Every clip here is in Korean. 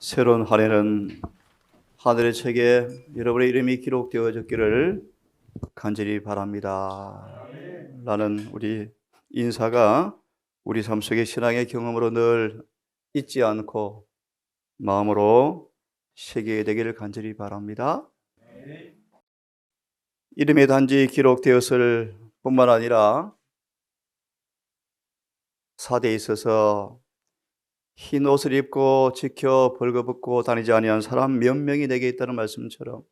새로운 한 해는 하늘의 책에 여러분의 이름이 기록되어졌기를 간절히 바랍니다. 라는 우리 인사가 우리 삶 속의 신앙의 경험으로 늘 잊지 않고 마음으로 새겨야 되기를 간절히 바랍니다. 이름이 단지 기록되었을 뿐만 아니라 사대에 있어서 흰 옷을 입고 지켜 벌거벗고 다니지 아니한 사람 몇 명이 내게 있다는 말씀처럼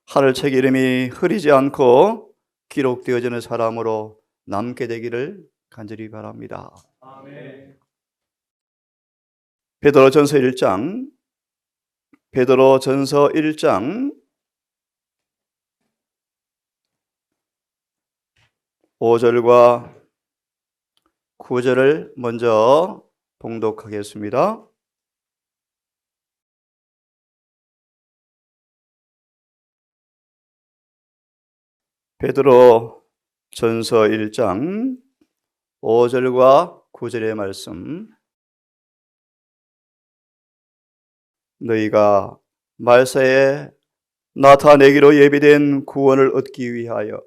하늘책 이름이 흐리지 않고 기록되어지는 사람으로 남게 되기를 간절히 바랍니다. 아멘. 베드로전서 1장 5절과 9절을 먼저 봉독하겠습니다. 베드로 전서 1장 5절과 9절의 말씀. 너희가 말세에 나타내기로 예비된 구원을 얻기 위하여.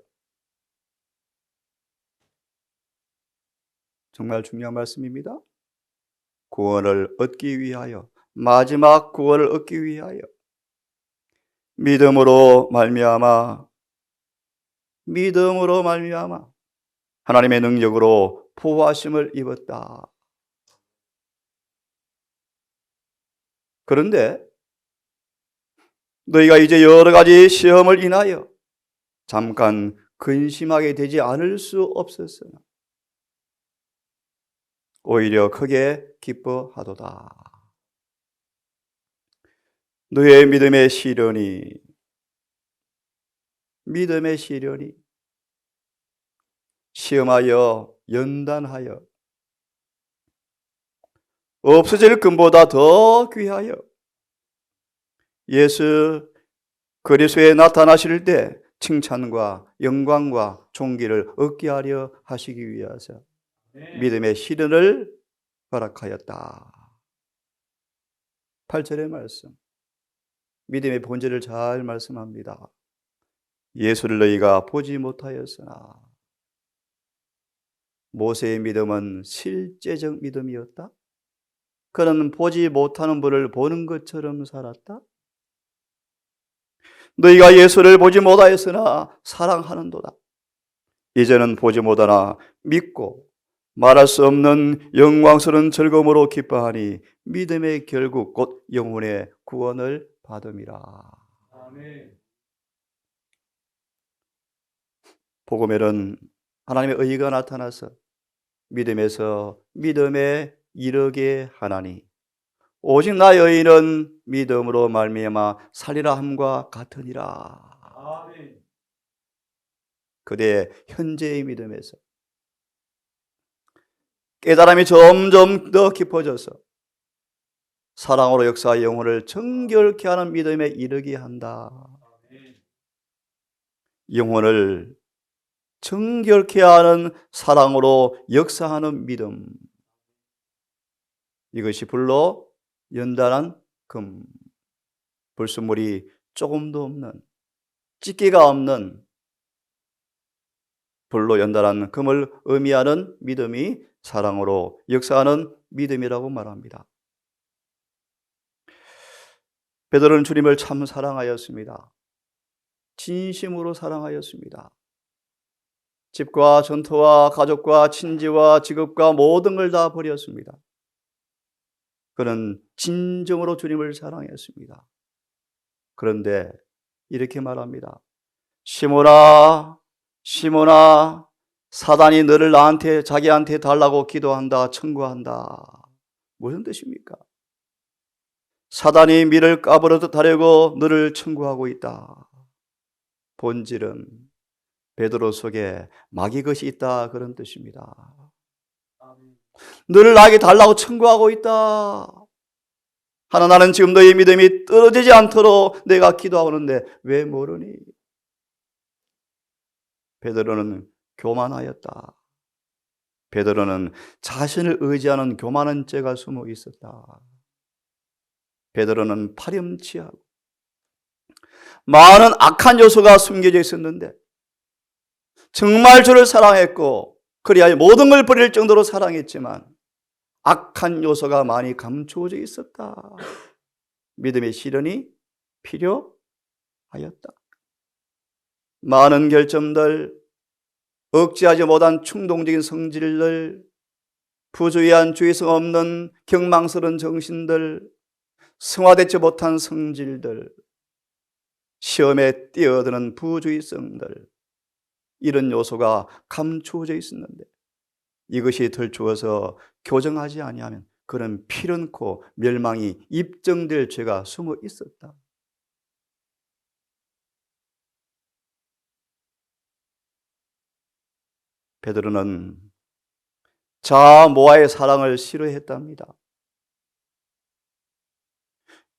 정말 중요한 말씀입니다. 구원을 얻기 위하여, 마지막 구원을 얻기 위하여 믿음으로 말미암아 하나님의 능력으로 부활하심을 입었다. 그런데 너희가 이제 여러 가지 시험을 인하여 잠깐 근심하게 되지 않을 수 없었으나 오히려 크게 기뻐하도다. 너의 믿음의 시련이 시험하여 연단하여 없어질 금보다 더 귀하여 예수 그리스도에 나타나실 때 칭찬과 영광과 존귀를 얻게 하려 하시기 위해서 믿음의 시련을 허락하였다. 8절의 말씀, 믿음의 본질을 잘 말씀합니다. 예수를 너희가 보지 못하였으나. 모세의 믿음은 실제적 믿음이었다. 그는 보지 못하는 분을 보는 것처럼 살았다. 너희가 예수를 보지 못하였으나 사랑하는도다. 이제는 보지 못하나 믿고 말할 수 없는 영광스러운 즐거움으로 기뻐하니 믿음의 결국 곧 영혼의 구원을 받음이라. 아멘. 복음에는 하나님의 의가 나타나서 믿음에서 믿음에 이르게 하나니 오직 나의 의는 믿음으로 말미암아 살리라 함과 같으니라. 아멘. 그대의 현재의 믿음에서 깨달음이 점점 더 깊어져서 사랑으로 역사의 영혼을 정결케 하는 믿음에 이르게 한다. 영혼을 정결케 하는 사랑으로 역사하는 믿음. 이것이 불로 연단한 금. 불순물이 조금도 없는, 찌개가 없는 불로 연단한 금을 의미하는 믿음이 사랑으로 역사하는 믿음이라고 말합니다. 베드로는 주님을 참 사랑하였습니다. 진심으로 사랑하였습니다. 집과 전토와 가족과 친지와 직업과 모든 걸 다 버렸습니다. 그는 진정으로 주님을 사랑했습니다. 그런데 이렇게 말합니다. 시몬아, 시몬아, 사단이 너를 자기한테 달라고 기도한다, 청구한다. 무슨 뜻입니까? 사단이 미를 까부러듯 하려고 너를 청구하고 있다. 본질은 베드로 속에 마귀 것이 있다, 그런 뜻입니다. 너를 나에게 달라고 청구하고 있다. 하나, 나는 지금 너의 믿음이 떨어지지 않도록 내가 기도하는데 왜 모르니? 베드로는 교만하였다. 베드로는 자신을 의지하는 교만한 죄가 숨어 있었다. 베드로는 파렴치하고 많은 악한 요소가 숨겨져 있었는데 정말 주를 사랑했고 그리하여 모든 걸 버릴 정도로 사랑했지만 악한 요소가 많이 감추어져 있었다. 믿음의 시련이 필요하였다. 많은 결점들, 억제하지 못한 충동적인 성질들, 부주의한 주의성 없는 경망스러운 정신들, 승화되지 못한 성질들, 시험에 뛰어드는 부주의성들, 이런 요소가 감추어져 있었는데 이것이 덜추어서 교정하지 아니하면 그런 필연코 멸망이 입증될 죄가 숨어 있었다. 베드로는 자아 모아의 사랑을 싫어했답니다.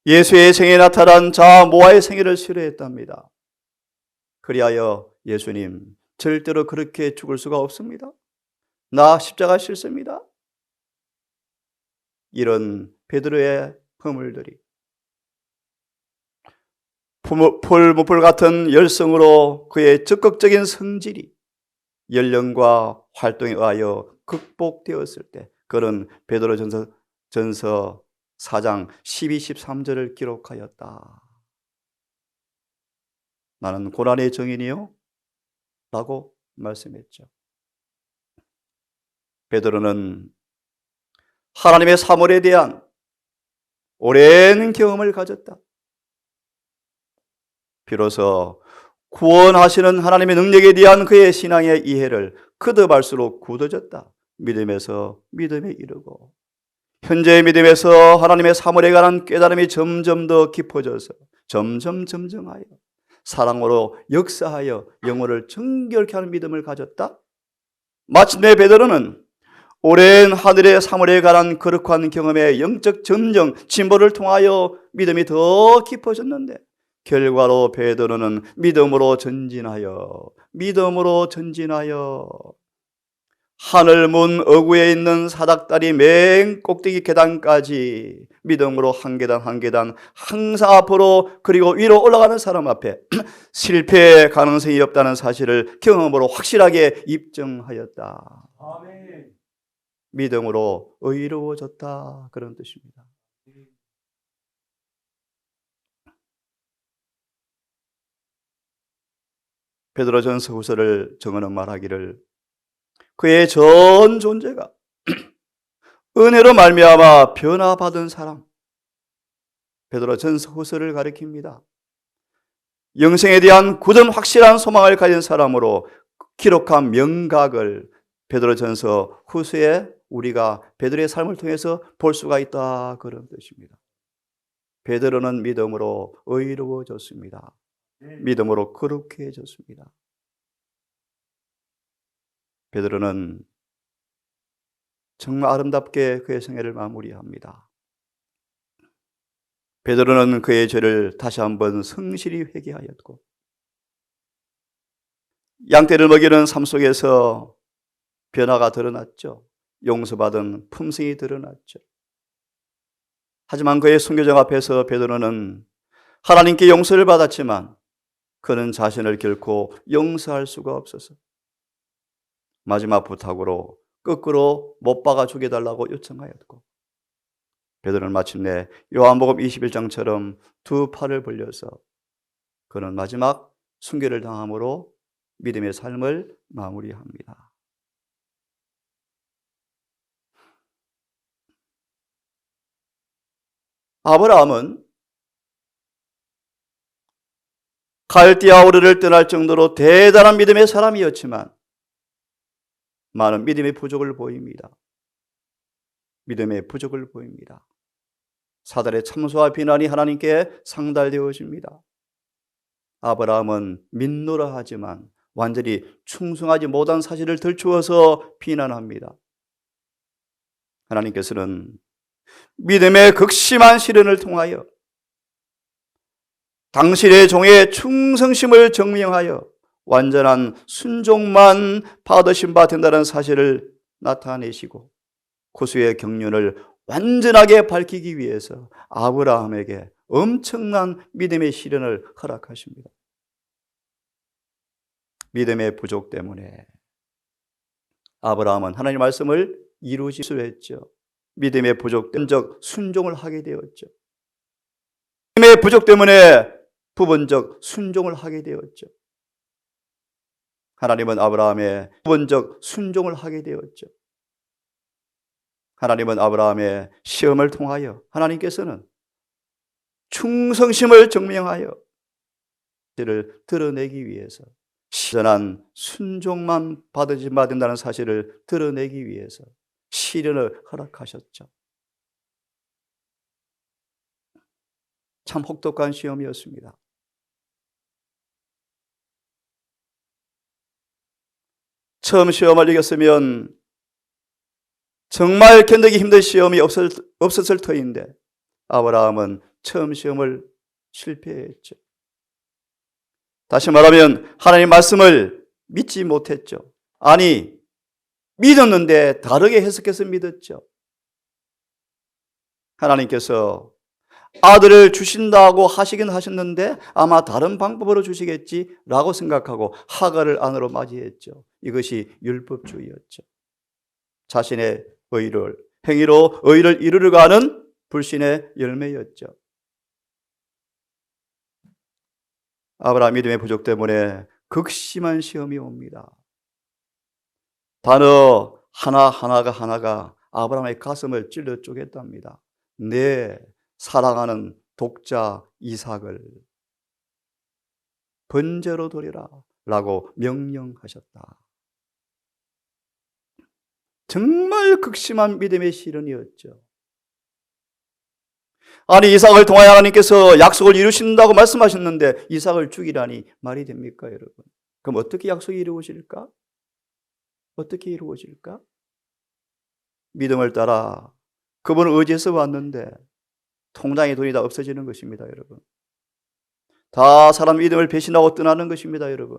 예수의 생에 나타난 자아 모아의 생애를 싫어했답니다. 그리하여 예수님, 절대로 그렇게 죽을 수가 없습니다. 나 십자가 싫습니다. 이런 베드로의 허물들이 풀무불 같은 열성으로 그의 적극적인 성질이 연령과 활동에 의하여 극복되었을 때 그런 베드로전서 4장 12, 13절을 기록하였다. 나는 고난의 증인이요 라고 말씀했죠. 베드로는 하나님의 사물에 대한 오랜 경험을 가졌다. 비로소 구원하시는 하나님의 능력에 대한 그의 신앙의 이해를 거듭할수록 굳어졌다. 믿음에서 믿음에 이르고 현재의 믿음에서 하나님의 사물에 관한 깨달음이 점점 더 깊어져서 점점 점증하여 사랑으로 역사하여 영혼을 정결케 하는 믿음을 가졌다. 마침내 베드로는 오랜 하늘의 사물에 관한 거룩한 경험의 영적 점정, 진보를 통하여 믿음이 더 깊어졌는데 결과로 베드로는 믿음으로 전진하여 하늘 문 어구에 있는 사닥다리 맨 꼭대기 계단까지 믿음으로 한 계단 한 계단 항상 앞으로 그리고 위로 올라가는 사람 앞에 실패의 가능성이 없다는 사실을 경험으로 확실하게 입증하였다. 아멘. 믿음으로 의로워졌다, 그런 뜻입니다. 베드로전서 후서를 정언은 말하기를 그의 전 존재가 은혜로 말미암아 변화받은 사람, 베드로전서 후서를 가리킵니다. 영생에 대한 굳은 확실한 소망을 가진 사람으로 기록한 명각을 베드로전서 후서에 우리가 베드로의 삶을 통해서 볼 수가 있다, 그런 뜻입니다. 베드로는 믿음으로 의로워졌습니다. 믿음으로 거룩해졌습니다. 베드로는 정말 아름답게 그의 생애를 마무리합니다. 베드로는 그의 죄를 다시 한번 성실히 회개하였고 양떼를 먹이는 삶 속에서 변화가 드러났죠. 용서받은 품성이 드러났죠. 하지만 그의 순교자 앞에서 베드로는 하나님께 용서를 받았지만 그는 자신을 결코 용서할 수가 없어서 마지막 부탁으로 거꾸로 못 박아 죽여달라고 요청하였고 베드로는 마침내 요한복음 21장처럼 두 팔을 벌려서 그는 마지막 순교를 당함으로 믿음의 삶을 마무리합니다. 아브라함은 갈대아 우르를 떠날 정도로 대단한 믿음의 사람이었지만 많은 믿음의 부족을 보입니다. 믿음의 부족을 보입니다. 사단의 참소와 비난이 하나님께 상달되어집니다. 아브라함은 믿노라 하지만 완전히 충성하지 못한 사실을 들추어서 비난합니다. 하나님께서는 믿음의 극심한 시련을 통하여 당신의 종의 충성심을 증명하여 완전한 순종만 받으신 바 된다는 사실을 나타내시고 구수의 경륜을 완전하게 밝히기 위해서 아브라함에게 엄청난 믿음의 시련을 허락하십니다. 믿음의 부족 때문에 아브라함은 하나님의 말씀을 이루지 못했죠. 믿음의 부족된 적 순종을 하게 되었죠. 믿음의 부족 때문에 부분적 순종을 하게 되었죠. 하나님은 아브라함의 부분적 순종을 하게 되었죠. 하나님은 아브라함의 시험을 통하여 하나님께서는 충성심을 증명하여 그를 드러내기 위해서 시전한 순종만 받은다는 사실을 드러내기 위해서 시련을 허락하셨죠. 참 혹독한 시험이었습니다. 처음 시험을 이겼으면 정말 견디기 힘든 시험이 없었을 터인데 아브라함은 처음 시험을 실패했죠. 다시 말하면 하나님 말씀을 믿지 못했죠. 아니, 믿었는데 다르게 해석해서 믿었죠. 하나님께서 아들을 주신다고 하시긴 하셨는데 아마 다른 방법으로 주시겠지라고 생각하고 하갈을 안으로 맞이했죠. 이것이 율법주의였죠. 자신의 행위로 의를 이루려고 하는 불신의 열매였죠. 아브라함 믿음의 부족 때문에 극심한 시험이 옵니다. 단어 하나가 아브라함의 가슴을 찔러 쪼갰답니다. 내 사랑하는 독자 이삭을 번제로 드리라 라고 명령하셨다. 정말 극심한 믿음의 시련이었죠. 아니, 이삭을 통하여 하나님께서 약속을 이루신다고 말씀하셨는데 이삭을 죽이라니 말이 됩니까, 여러분? 그럼 어떻게 약속이 이루어질까? 어떻게 이루어질까? 믿음을 따라 그분을 의지해서 왔는데 통장에 돈이 다 없어지는 것입니다, 여러분. 다 사람 믿음을 배신하고 떠나는 것입니다, 여러분.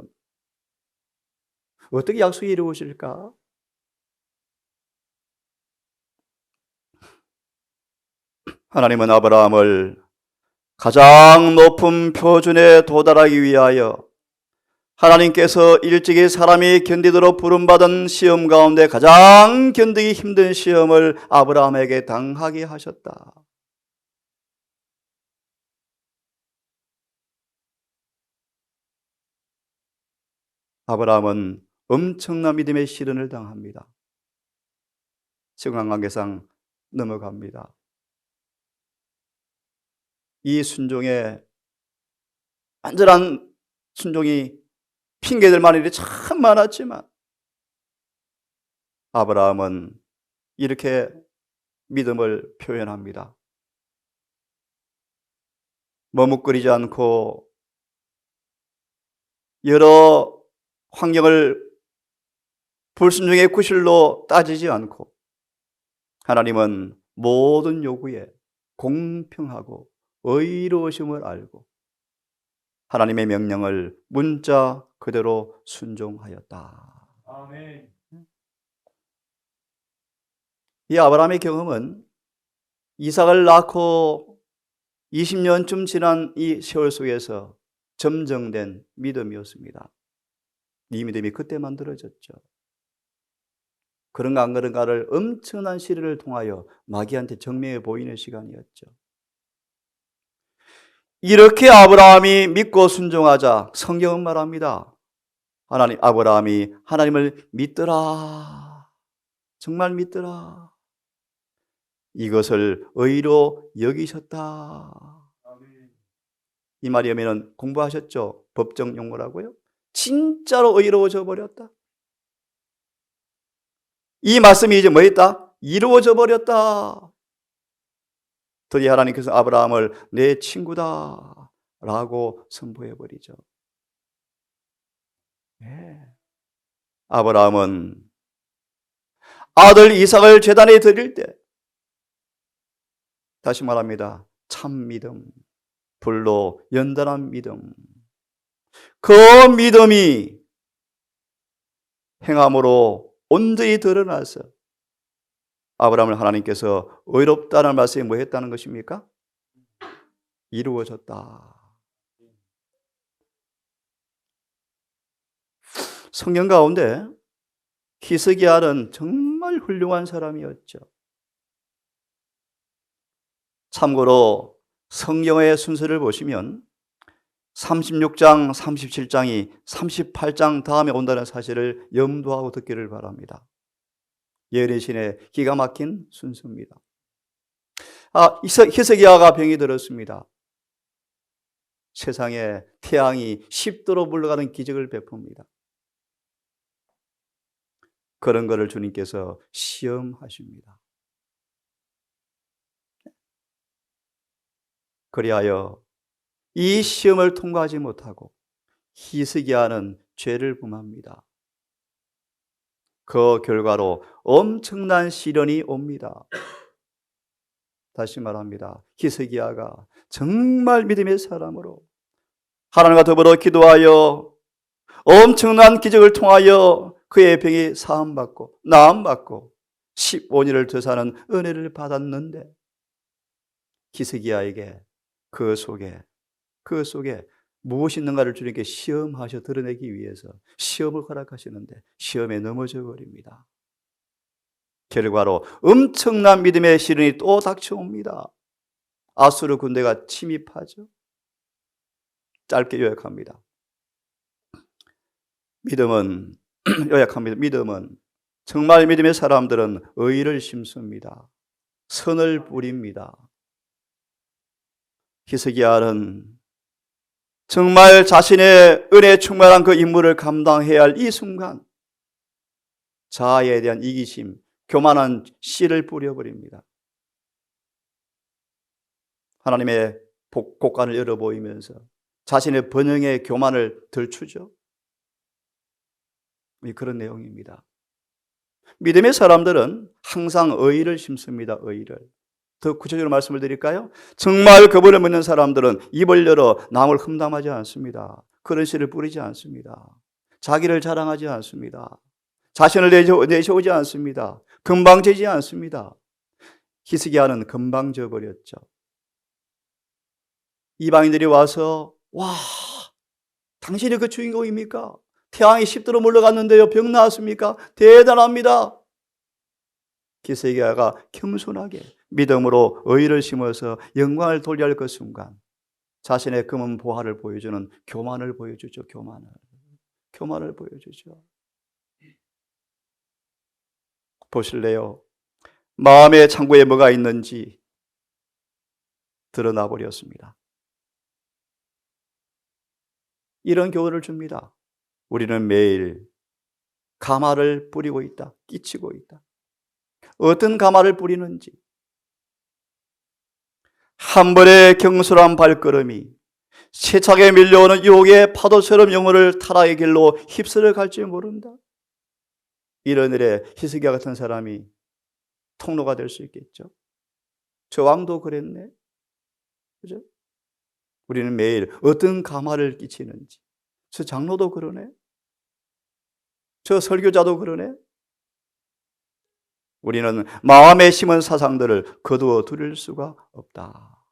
어떻게 약속이 이루어질까? 하나님은 아브라함을 가장 높은 표준에 도달하기 위하여 하나님께서 일찍이 사람이 견디도록 부름받은 시험 가운데 가장 견디기 힘든 시험을 아브라함에게 당하게 하셨다. 아브라함은 엄청난 믿음의 시련을 당합니다. 시간관계상 넘어갑니다. 이 순종의 완전한 순종이 핑계될 만한 일이 참 많았지만 아브라함은 이렇게 믿음을 표현합니다. 머뭇거리지 않고 여러 환경을 불순종의 구실로 따지지 않고 하나님은 모든 요구에 공평하고 의로우심을 알고 하나님의 명령을 문자 그대로 순종하였다. 아멘. 이 아브라함의 경험은 이삭을 낳고 20년쯤 지난 이 세월 속에서 점정된 믿음이었습니다. 이 믿음이 그때 만들어졌죠. 그런가 안 그런가를 엄청난 시련을 통하여 마귀한테 정면해 보이는 시간이었죠. 이렇게 아브라함이 믿고 순종하자 성경은 말합니다. 아브라함이 하나님을 믿더라. 정말 믿더라. 이것을 의로 여기셨다. 이 말이면 공부하셨죠? 법정 용어라고요? 진짜로 의로워져 버렸다. 이 말씀이 이제 뭐였다? 이루어져 버렸다. 드디어 하나님께서 아브라함을 내 친구다 라고 선포해 버리죠. 네. 아브라함은 아들 이삭을 제단에 드릴 때 다시 말합니다. 참 믿음, 불로 연단한 믿음, 그 믿음이 행함으로 온전히 드러나서 아브라함을 하나님께서 의롭다는 말씀이 뭐 했다는 것입니까? 이루어졌다. 성경 가운데 히스기야는 정말 훌륭한 사람이었죠. 참고로 성경의 순서를 보시면 36장, 37장이 38장 다음에 온다는 사실을 염두하고 듣기를 바랍니다. 예레신의 기가 막힌 순서입니다. 히스기야가 병이 들었습니다. 세상에 태양이 10도로 물러가는 기적을 베풉니다. 그런 것을 주님께서 시험하십니다. 그리하여 이 시험을 통과하지 못하고 히스기야는 죄를 범합니다. 그 결과로 엄청난 시련이 옵니다. 다시 말합니다. 히스기야가 정말 믿음의 사람으로 하나님과 더불어 기도하여 엄청난 기적을 통하여 그의 병이 사함받고 나음받고 15년을 더 사는 은혜를 받았는데 히스기야에게 그 속에 무엇이 있는가를 주님께 시험하셔 드러내기 위해서 시험을 허락하시는데 시험에 넘어져 버립니다. 결과로 엄청난 믿음의 시련이 또 닥쳐옵니다. 아수르 군대가 침입하죠. 짧게 요약합니다. 믿음은 정말 믿음의 사람들은 의를 심습니다. 선을 뿌립니다. 히스기야는 정말 자신의 은혜에 충만한 그 임무를 감당해야 할 이 순간 자아에 대한 이기심, 교만한 씨를 뿌려버립니다. 하나님의 곡간을 열어 보이면서 자신의 번영의 교만을 들추죠. 그런 내용입니다. 믿음의 사람들은 항상 의를 심습니다. 의를. 더 구체적으로 말씀을 드릴까요? 정말 그분을 믿는 사람들은 입을 열어 남을 험담하지 않습니다. 그런 씨를 뿌리지 않습니다. 자기를 자랑하지 않습니다. 자신을 내세우지 않습니다. 금방지지 않습니다. 히스기야는 금방 져버렸죠. 이방인들이 와서 와, 당신이 그 주인공입니까? 태양이 10도로 물러갔는데요. 병 나았습니까? 대단합니다. 히스기야가 겸손하게 믿음으로 의를 심어서 영광을 돌려야 할 그 순간 자신의 금은 보화를 보여주는 교만을 보여주죠. 교만을 보여주죠. 보실래요? 마음의 창고에 뭐가 있는지 드러나 버렸습니다. 이런 교훈을 줍니다. 우리는 매일 가마를 뿌리고 있다. 끼치고 있다. 어떤 가마를 뿌리는지 한 번의 경솔한 발걸음이 세차게 밀려오는 유혹의 파도처럼 영혼을 타락의 길로 휩쓸어 갈지 모른다. 이런 일에 히스기야 같은 사람이 통로가 될 수 있겠죠. 저 왕도 그랬네. 그죠? 우리는 매일 어떤 가마를 끼치는지. 저 장로도 그러네. 저 설교자도 그러네. 우리는 마음에 심은 사상들을 거두어 들일 수가 없다.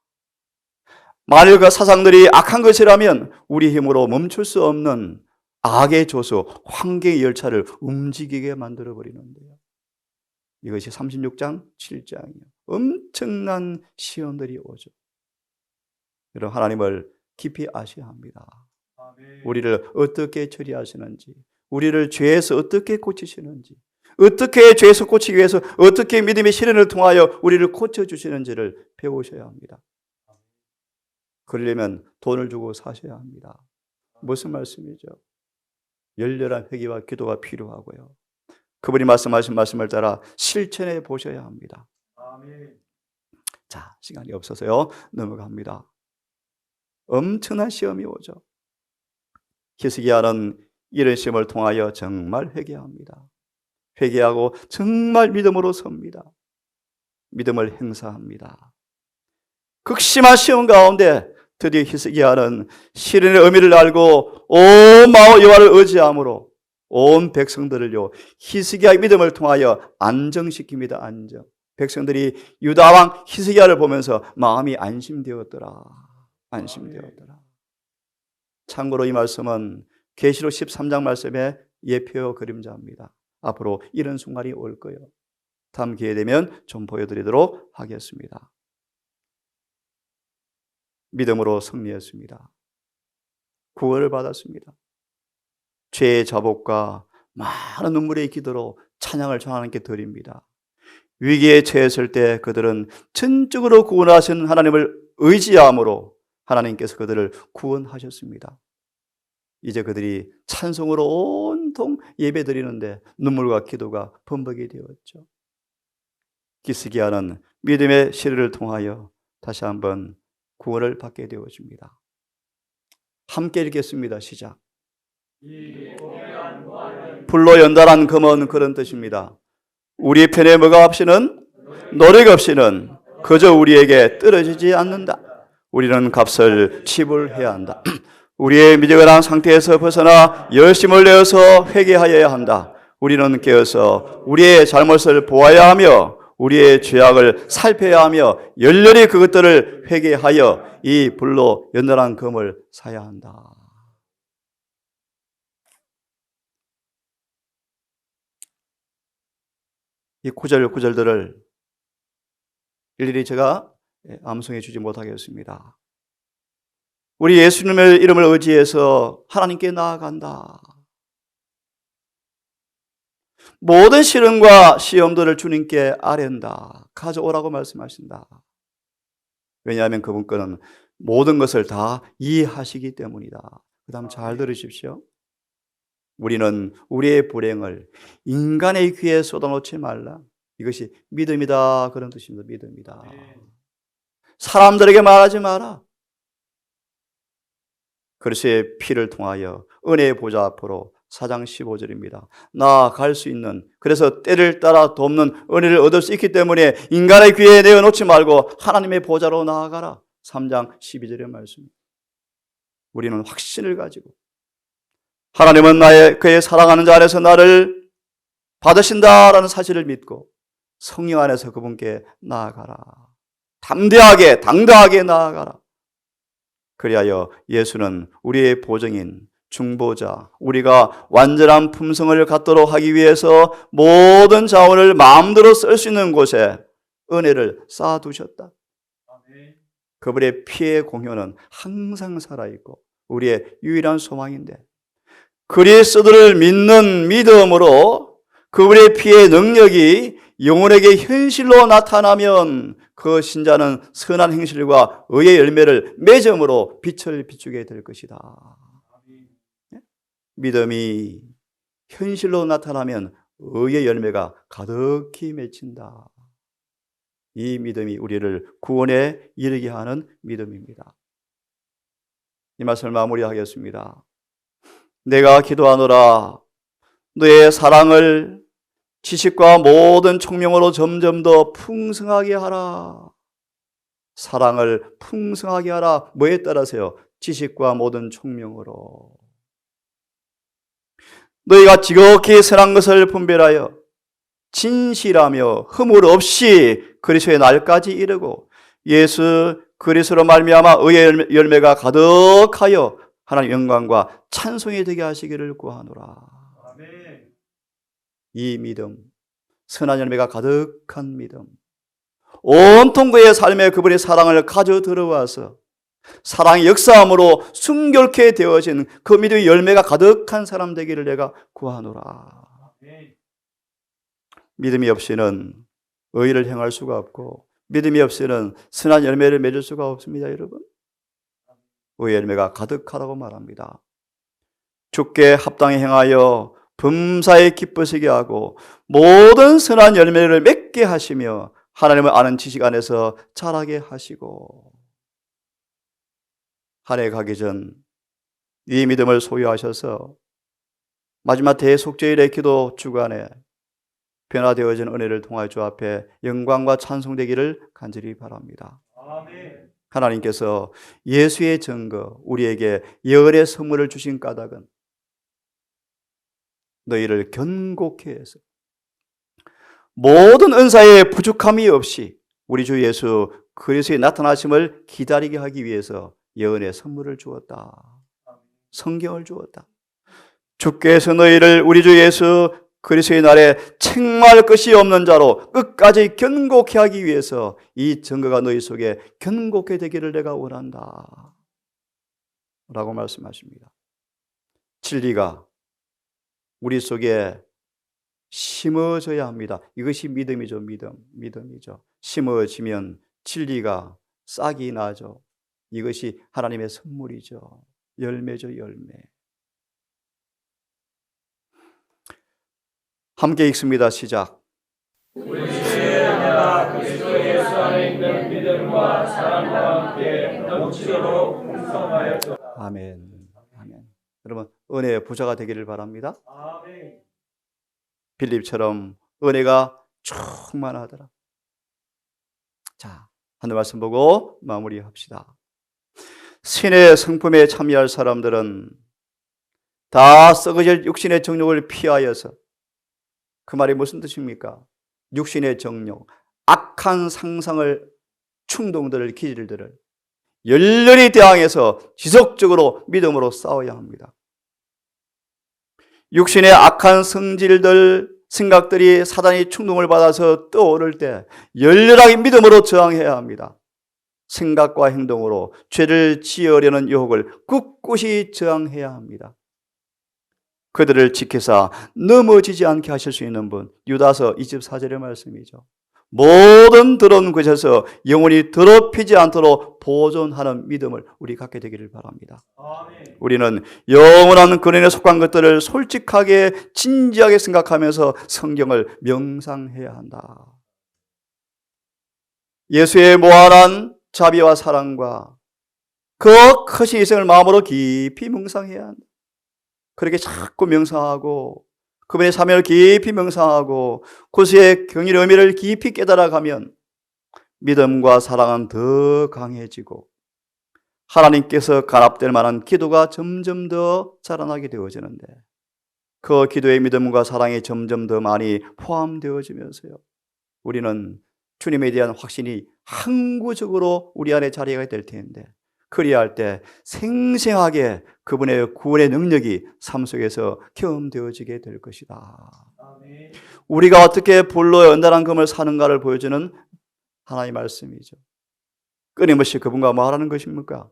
만일 그 사상들이 악한 것이라면 우리 힘으로 멈출 수 없는 악의 조수, 환경의 열차를 움직이게 만들어버리는데요. 이것이 36장, 7장이요. 엄청난 시험들이 오죠. 여러분, 하나님을 깊이 아셔야 합니다. 우리를 어떻게 처리하시는지, 우리를 죄에서 어떻게 고치시는지, 어떻게 죄에서 고치기 위해서 어떻게 믿음의 시련을 통하여 우리를 고쳐주시는지를 배우셔야 합니다. 그러려면 돈을 주고 사셔야 합니다. 무슨 말씀이죠? 열렬한 회개와 기도가 필요하고요. 그분이 말씀하신 말씀을 따라 실천해 보셔야 합니다. 자, 시간이 없어서요. 넘어갑니다. 엄청난 시험이 오죠. 히스기야는 이런 시험을 통하여 정말 회개합니다. 회개하고 정말 믿음으로 섭니다. 믿음을 행사합니다. 극심한 시험 가운데 드디어 히스기야는 시련의 의미를 알고 온 마오 여호와를 의지함으로 온 백성들을요 히스기야의 믿음을 통하여 안정시킵니다. 안정. 백성들이 유다 왕 히스기야를 보면서 마음이 안심되었더라. 안심되었더라. 참고로 이 말씀은 계시록 13장 말씀의 예표 그림자입니다. 앞으로 이런 순간이 올 거예요. 다음 기회 되면 좀 보여드리도록 하겠습니다. 믿음으로 승리했습니다. 구원을 받았습니다. 죄의 자복과 많은 눈물의 기도로 찬양을 하나님께 드립니다. 위기에 처했을 때 그들은 전적으로 구원하신 하나님을 의지함으로 하나님께서 그들을 구원하셨습니다. 이제 그들이 찬송으로 온통 예배 드리는데 눈물과 기도가 범벅이 되었죠. 히스기야는 믿음의 시리를 통하여 다시 한번 구원을 받게 되어집니다. 함께 읽겠습니다. 시작. 불로 연달한 금은 그런 뜻입니다. 우리 편에 뭐가 없이는 노력 없이는 그저 우리에게 떨어지지 않는다. 우리는 값을 지불해야 한다. 우리의 미적한 상태에서 벗어나 열심을 내어서 회개하여야 한다. 우리는 깨어서 우리의 잘못을 보아야 하며 우리의 죄악을 살펴야 하며 열렬히 그것들을 회개하여 이 불로 연달한 금을 사야 한다. 이 구절들을 일일이 제가 암송해 주지 못하겠습니다. 우리 예수님의 이름을 의지해서 하나님께 나아간다. 모든 시련과 시험들을 주님께 아랜다. 가져오라고 말씀하신다. 왜냐하면 그분께는 모든 것을 다 이해하시기 때문이다. 그 다음 잘 들으십시오. 우리는 우리의 불행을 인간의 귀에 쏟아놓지 말라. 이것이 믿음이다. 그런 뜻입니다. 믿음이다. 사람들에게 말하지 마라. 그리스도의 피를 통하여 은혜의 보좌 앞으로 4장 15절입니다. 나아갈 수 있는, 그래서 때를 따라 돕는 은혜를 얻을 수 있기 때문에 인간의 귀에 내어놓지 말고 하나님의 보좌로 나아가라. 3장 12절의 말씀. 우리는 확신을 가지고 하나님은 그의 사랑하는 자 안에서 나를 받으신다라는 사실을 믿고 성령 안에서 그분께 나아가라. 담대하게 당당하게 나아가라. 그리하여 예수는 우리의 보증인 중보자, 우리가 완전한 품성을 갖도록 하기 위해서 모든 자원을 마음대로 쓸 수 있는 곳에 은혜를 쌓아두셨다. 그분의 피의 공효는 항상 살아있고 우리의 유일한 소망인데, 그리스도를 믿는 믿음으로 그분의 피의 능력이 영혼에게 현실로 나타나면 그 신자는 선한 행실과 의의 열매를 맺음으로 빛을 비추게 될 것이다. 믿음이 현실로 나타나면 의의 열매가 가득히 맺힌다. 이 믿음이 우리를 구원에 이르게 하는 믿음입니다. 이 말씀을 마무리하겠습니다. 내가 기도하노라. 너의 사랑을 지식과 모든 총명으로 점점 더 풍성하게 하라. 사랑을 풍성하게 하라. 뭐에 따라서요? 지식과 모든 총명으로. 너희가 지극히 선한 것을 분별하여 진실하며 허물 없이 그리스도의 날까지 이르고 예수 그리스도로 말미암아 의의 열매가 가득하여 하나님 영광과 찬송이 되게 하시기를 구하노라. 아멘. 이 믿음, 선한 열매가 가득한 믿음, 온통 그의 삶에 그분의 사랑을 가져 들어와서 사랑의 역사함으로 순결케 되어진 그 믿음의 열매가 가득한 사람 되기를 내가 구하노라. 믿음이 없이는 의를 행할 수가 없고 믿음이 없이는 선한 열매를 맺을 수가 없습니다. 여러분, 의의 열매가 가득하다고 말합니다. 주께 합당히 행하여 범사에 기쁘시게 하고 모든 선한 열매를 맺게 하시며 하나님을 아는 지식 안에서 자라게 하시고, 한 해 가기 전 이 믿음을 소유하셔서 마지막 대속죄일의 기도 주간에 변화되어진 은혜를 통하여 주 앞에 영광과 찬송되기를 간절히 바랍니다. 아멘. 하나님께서 예수의 증거, 우리에게 열의 선물을 주신 까닭은 너희를 견고케 해서 모든 은사에 부족함이 없이 우리 주 예수 그리스도의 나타나심을 기다리게 하기 위해서 예언의 선물을 주었다. 성경을 주었다. 주께서 너희를 우리 주 예수 그리스도의 날에 책망할 것이 없는 자로 끝까지 견고케 하기 위해서 이 증거가 너희 속에 견고케 되기를 내가 원한다. 라고 말씀하십니다. 진리가 우리 속에 심어져야 합니다. 이것이 믿음이죠. 믿음이죠. 심어지면 진리가 싹이 나죠. 이것이 하나님의 선물이죠. 열매죠, 열매. 함께 읽습니다. 시작. 우리 주의 은혜가 그리스도 예수 안에 있는 믿음과 사랑과 함께 넘치도록 풍성하였다. 아멘. 아멘. 여러분, 은혜의 부자가 되기를 바랍니다. 아멘. 빌립처럼 은혜가 충만하더라. 자, 하늘 말씀 보고 마무리합시다. 신의 성품에 참여할 사람들은 다 썩어질 육신의 정욕을 피하여서, 그 말이 무슨 뜻입니까? 육신의 정욕, 악한 상상을, 충동들을, 기질들을 열렬히 대항해서 지속적으로 믿음으로 싸워야 합니다. 육신의 악한 성질들, 생각들이 사단이 충동을 받아서 떠오를 때 열렬하게 믿음으로 저항해야 합니다. 생각과 행동으로 죄를 지으려는 유혹을 꿋꿋이 저항해야 합니다. 그들을 지켜서 넘어지지 않게 하실 수 있는 분, 유다서 24절의 말씀이죠. 모든 더러운 것에서 영혼이 더럽히지 않도록 보존하는 믿음을 우리 갖게 되기를 바랍니다. 아멘. 우리는 영원한 근원에 속한 것들을 솔직하게 진지하게 생각하면서 성경을 명상해야 한다. 예수의 무한한 자비와 사랑과 그 크신 희생을 마음으로 깊이 묵상해야 한다. 그렇게 자꾸 명상하고 그분의 사명을 깊이 명상하고 구수의 경일의 의미를 깊이 깨달아가면 믿음과 사랑은 더 강해지고 하나님께서 간합될 만한 기도가 점점 더 자라나게 되어지는데, 그 기도의 믿음과 사랑이 점점 더 많이 포함되어지면서요, 우리는 주님에 대한 확신이 항구적으로 우리 안에 자리가 될 텐데, 그리할 때 생생하게 그분의 구원의 능력이 삶 속에서 경험되어지게 될 것이다. 아멘. 우리가 어떻게 불로 연단한 금을 사는가를 보여주는 하나님의 말씀이죠. 끊임없이 그분과 뭐 하라는 것입니까?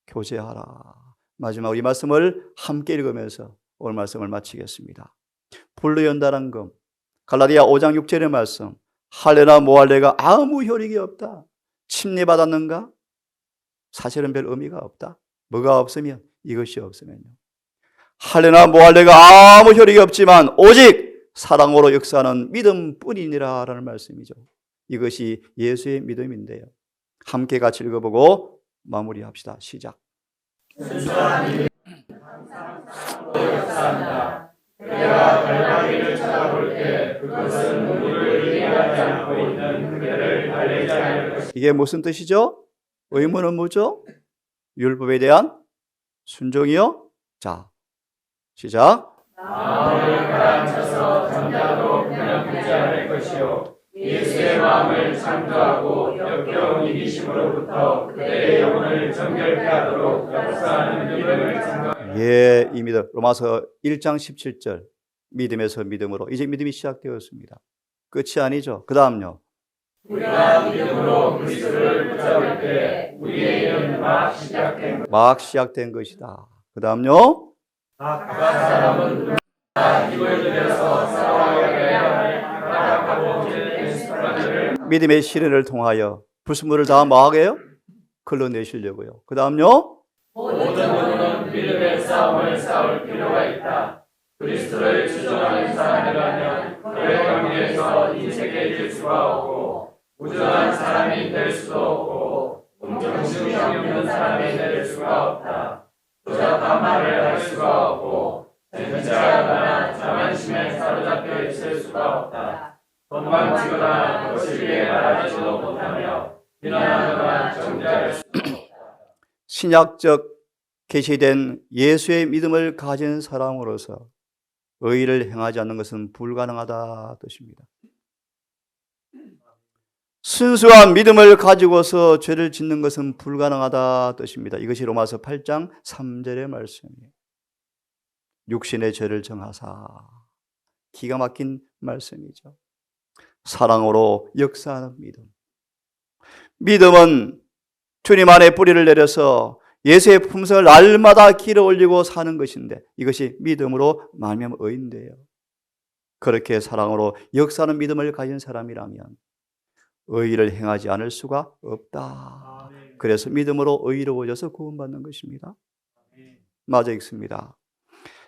교제하라. 마지막 이 말씀을 함께 읽으면서 오늘 말씀을 마치겠습니다. 불로 연단한 금, 갈라디아 5장 6절의 말씀, 할례나 모할례가 아무 효력이 없다. 침례받았는가? 사실은 별 의미가 없다. 뭐가 없으면? 이것이 없으면요. 할례나 모할례가 아무 효력이 없지만 오직 사랑으로 역사하는 믿음뿐이니라 라는 말씀이죠. 이것이 예수의 믿음인데요. 함께 같이 읽어보고 마무리합시다. 시작. 순수한 항상 사랑으로 역사한다. 그대가 갈망이를 찾아볼 때 그것은 우리를 이해하지 않고 있는 그대를 달래지 않을 것이다. 이게 무슨 뜻이죠? 의무는 뭐죠? 율법에 대한 순종이요. 자, 시작. 마음을 가라앉혀서 잠자도 그냥 되지 않을 것이요. 예수의 마음을 창조하고 역겨운 이기심으로부터 그대의 영혼을 정결케 하도록 역사하는 믿음을 증거합니다. 예, 이 믿음. 로마서 1장 17절. 믿음에서 믿음으로. 이제 믿음이 시작되었습니다. 끝이 아니죠. 그 다음요. 우리가 믿음으로 그리스도를 붙잡을 때 우리의 일은 막 시작된 것이다. 그 다음요. 각 사람은 힘을 들여서 살아가야 할 가닥하고 된 습관들을 믿음의 시련을 통하여 불순물을 다 뭐하게요? 걸러내시려고요. 그 다음요. 모든 분은 믿음의 싸움을 싸울 필요가 있다. 그리스도를 추종하는 사람이라면 그의 관계에서 인색해질 수가 없고 무정한 사람이 될 수도 없고 정신이 없는 사람이 될 수가 없다. 조잡한 말을 할 수가 없고 전지하거나 자만심에 사로잡혀 있을 수가 없다. 건방지거나 거칠게 말하지도 못하며 비난하거나 정죄할 수 없다. 신약적 계시된 예수의 믿음을 가진 사람으로서 의를 행하지 않는 것은 불가능하다 뜻입니다. 순수한 믿음을 가지고서 죄를 짓는 것은 불가능하다 뜻입니다. 이것이 로마서 8장 3절의 말씀이에요. 육신의 죄를 정하사. 기가 막힌 말씀이죠. 사랑으로 역사하는 믿음. 믿음은 주님 안에 뿌리를 내려서 예수의 품성을 날마다 길어 올리고 사는 것인데 이것이 믿음으로 말미암아 의인데요. 그렇게 사랑으로 역사하는 믿음을 가진 사람이라면 의의를 행하지 않을 수가 없다. 그래서 믿음으로 의로워져서 구원받는 것입니다. 맞아 있습니다.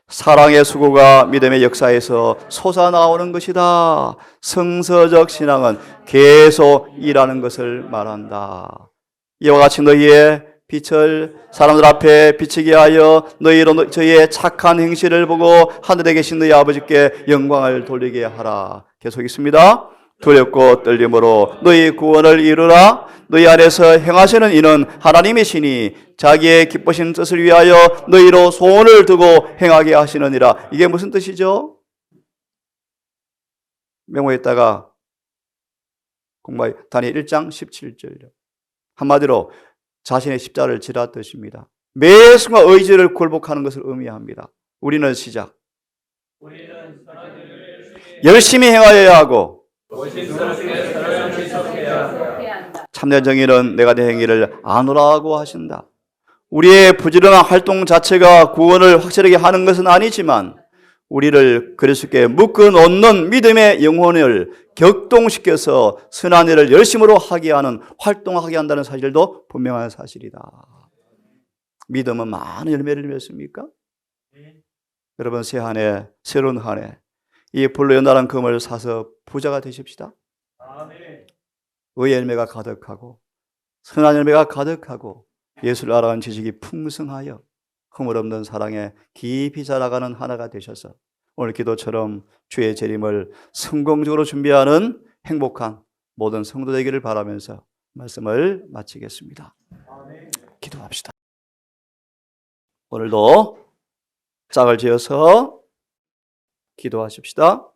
사랑의 수고가 믿음의 역사에서 솟아나오는 것이다. 성서적 신앙은 계속 일하는 것을 말한다. 이와 같이 너희의 빛을 사람들 앞에 비치게 하여 너희로 저희의 착한 행실을 보고 하늘에 계신 너희 아버지께 영광을 돌리게 하라. 계속 있습니다. 두렵고 떨림으로 너희 구원을 이루라. 너희 안에서 행하시는 이는 하나님이시니 자기의 기쁘신 뜻을 위하여 너희로 소원을 두고 행하게 하시느니라. 이게 무슨 뜻이죠? 메모했다가 공부해. 다니엘 1장 17절이요. 한마디로 자신의 십자를 지라 뜻입니다. 매 순간 의지를 굴복하는 것을 의미합니다. 우리는 시작. 열심히 행하여야 하고 참된 정의는 내가 내 행위를 아노라고 하신다. 우리의 부지런한 활동 자체가 구원을 확실하게 하는 것은 아니지만 우리를 그리스도께 묶어 놓는 믿음의 영혼을 격동시켜서 선한 일을 열심으로 하게 하는, 활동하게 한다는 사실도 분명한 사실이다. 믿음은 많은 열매를 맺습니까? 여러분 새 한 해, 새로운 한 해 이 불로 연단한 금을 사서 부자가 되십시다. 의의 열매가 가득하고 선한 열매가 가득하고 예수를 알아가는 지식이 풍성하여 허물 없는 사랑에 깊이 자라가는 하나가 되셔서 오늘 기도처럼 주의 재림을 성공적으로 준비하는 행복한 모든 성도 되기를 바라면서 말씀을 마치겠습니다. 기도합시다. 오늘도 짝을 지어서 기도하십시다.